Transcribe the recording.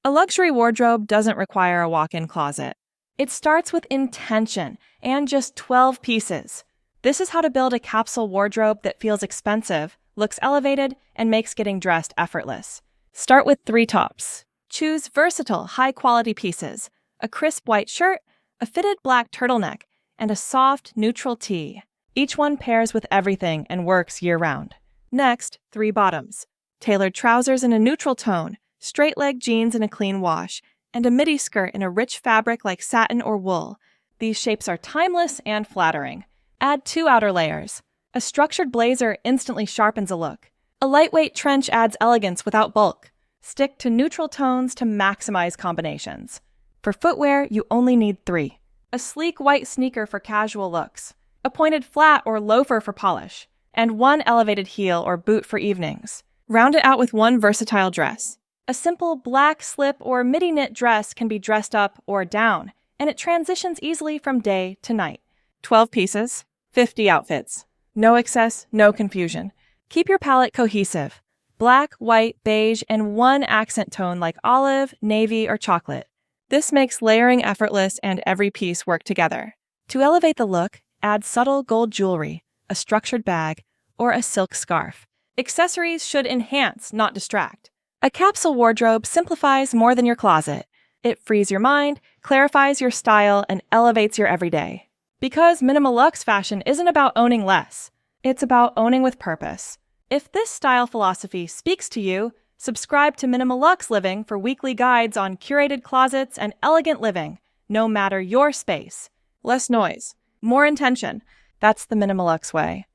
A luxury wardrobe doesn't require a walk-in closet. It starts with intention and just 12 pieces. This is how to build a capsule wardrobe that feels expensive, looks elevated, and makes getting dressed effortless. Start with 3 tops. Choose versatile, high-quality pieces: a crisp white shirt, a fitted black turtleneck, and a soft, neutral tee. Each one pairs with everything and works year-round. Next, 3 bottoms. Tailored trousers in a neutral tone, straight-leg jeans in a clean wash, and a midi skirt in a rich fabric like satin or wool. These shapes are timeless and flattering. Add 2 outer layers. A structured blazer instantly sharpens a look. A lightweight trench adds elegance without bulk. Stick to neutral tones to maximize combinations. For footwear, you only need 3. A sleek white sneaker for casual looks, a pointed flat or loafer for polish, and 1 elevated heel or boot for evenings. Round it out with 1 versatile dress. A simple black slip or midi knit dress can be dressed up or down, and it transitions easily from day to night. 12 pieces, 50 outfits. No excess, no confusion. Keep your palette cohesive. Black, white, beige, and 1 accent tone like olive, navy, or chocolate. This makes layering effortless and every piece work together. To elevate the look, add subtle gold jewelry, a structured bag, or a silk scarf. Accessories should enhance, not distract. A capsule wardrobe simplifies more than your closet. It frees your mind, clarifies your style, and elevates your everyday. Because Minimaluxe fashion isn't about owning less. It's about owning with purpose. If this style philosophy speaks to you, subscribe to Minimaluxe Living for weekly guides on curated closets and elegant living, no matter your space. Less noise, more intention. That's the Minimaluxe way.